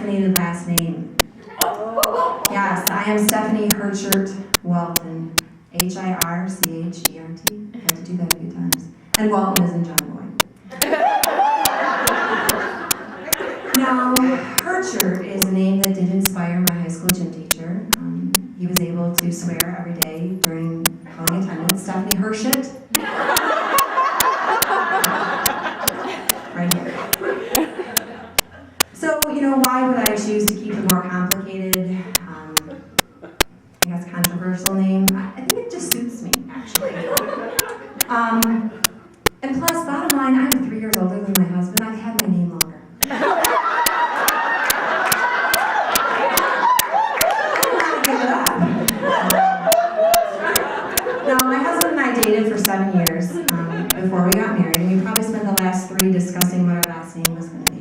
hyphenated last name. Yes, I am Stephanie Hirchert-Walton. Hirchert. I had to do that a few times. And Walton is in John Boy. Now, Hirchert is a name that did inspire my high school gym teacher. He was able to swear every day during calling attendance. Stephanie Hirchert. Right here. So, why would I choose to keep a more complicated, I guess controversial name? I think it just suits me, actually. And plus, bottom line, I'm 3 years older than my husband. I've had my name longer. Now, my husband and I dated for 7 years before we got married, and we probably spent the last 3 discussing what our last name was going to be.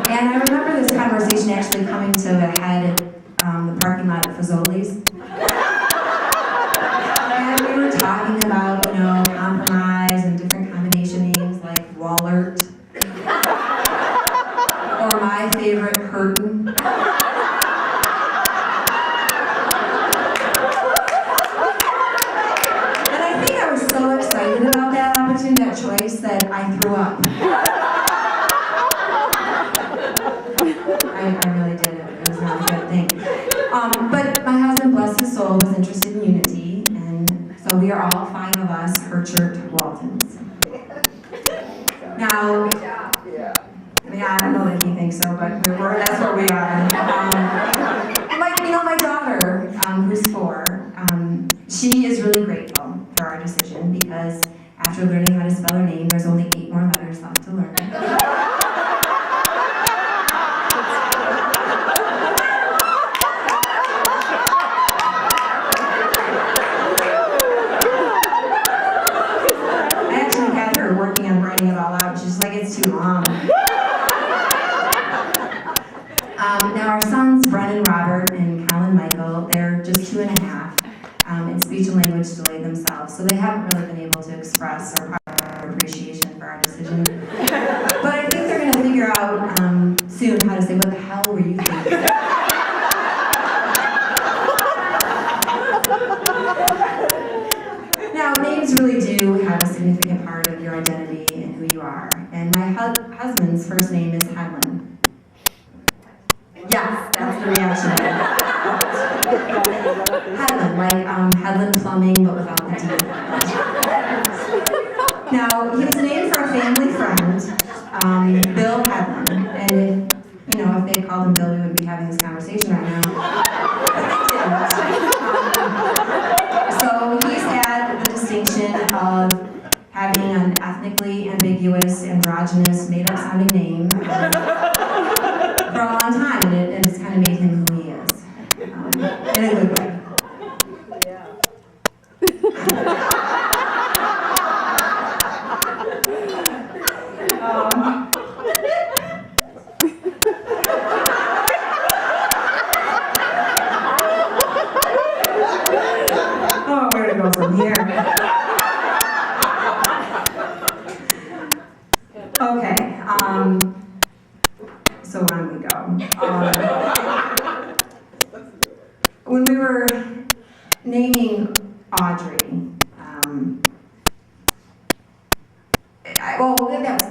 And I remember this conversation actually coming to a head at the parking lot at Fazoli's. And we were talking about, compromise and different combination names like Wallert, or my favorite, Hurton. And I think I was so excited about that opportunity, that choice, that I threw up. I really did it. It was not a good thing. But my husband, bless his soul, was interested in unity, and so we are all 5 of us Hirchert-Waltons. Now, I don't know that he thinks so, but that's where we are. My daughter, who's 4, she is really grateful for our decision because after learning how to spell her name, there's only 8 more letters left to learn. Working on writing it all out. She's like, it's too long. Now our sons, Brennan Robert and Colin Michael, they're just 2 and a half, and speech and language delayed themselves, so they haven't really been able to express or appreciation for our decision. But I think they're going to figure out soon how to say, what the hell were you thinking? Now, names really do have a significant part of your identity and who you are. And my husband's first name is Hedlund. Yes, that's the reaction. Hedlund, like Hedlund Plumbing, but without the D. Now, he was named for a family friend, Bill Hedlund. And if they had called him Bill, we wouldn't be having this conversation right now. But they didn't. So he's had the distinction of having an ethnically ambiguous, androgynous, made-up sounding name for a long time, and it's kind of made him who he is, in a good way. Where to go from here? Okay, so on we go. When we were naming Audrey,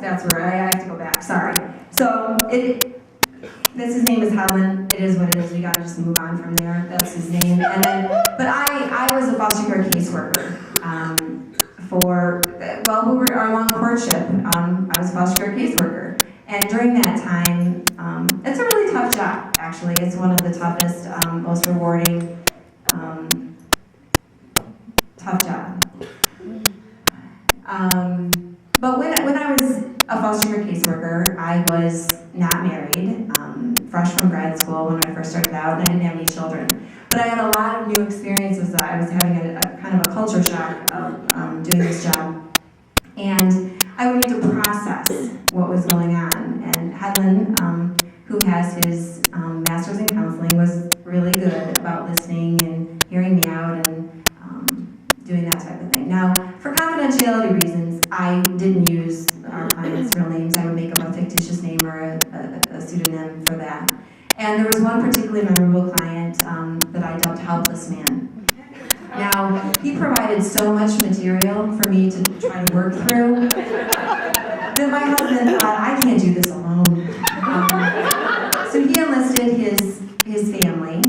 that's where I have to go back, sorry. So, his name is Helen. It is what it is. We gotta just move on from there. That's his name. But I was a foster care caseworker we were our long courtship. I was a foster care caseworker, and during that time, it's a really tough job. Actually, it's one of the toughest, most rewarding, tough job. But when I was a foster care caseworker, I was not married, fresh from grad school when I first started out, and I didn't have any children. But I had a lot of new experiences. I was having a kind of a culture shock of doing this job. And I would need to process what was going on. And Helen, who has his master's in counseling, was really good about listening and hearing me out and doing that type of thing. Now, for confidentiality reasons, I didn't use our clients' real names. I would make up a fictitious name or a pseudonym for that. And there was one particularly memorable client that I dubbed Helpless Man. Now, he provided so much material for me to try to work through that my husband thought, I can't do this alone. So he enlisted his family,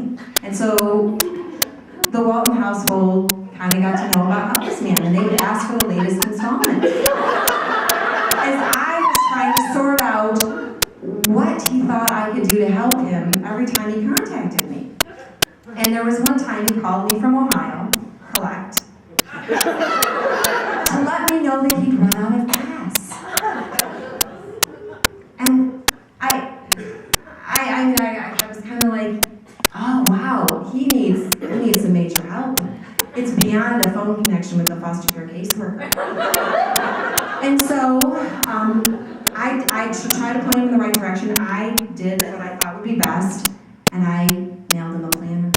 and so the Walton household kind of got to know about Helpless Man, and they would ask for the latest installment. As I was trying to sort out what he thought I could do to help him every time he contacted me. And there was one time he called me from Ohio, collect, to let me know that he'd run out of gas. And I was kind of like, oh wow, he needs some major help. It's beyond a phone connection with a foster care caseworker. And so I tried to point him in the right direction. I did what I thought would be best, and I nailed him a planner.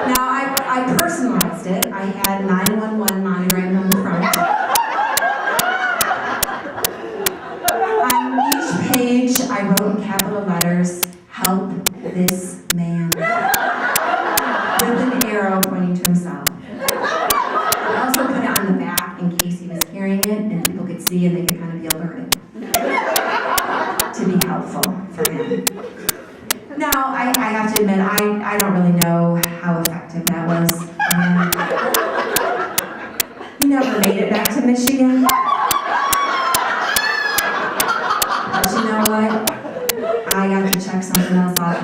Now, I personalized it. I had 911 monogram on the front. On each page, I wrote in capital letters, "Help this man," with an arrow pointing to himself. I also put it on the back in case he was carrying it and people could see and they could kind of be alerted to be helpful for him. Now, I have to admit, I don't really know how effective that was. He never made it back to Michigan. But you know what? I got to check something else off.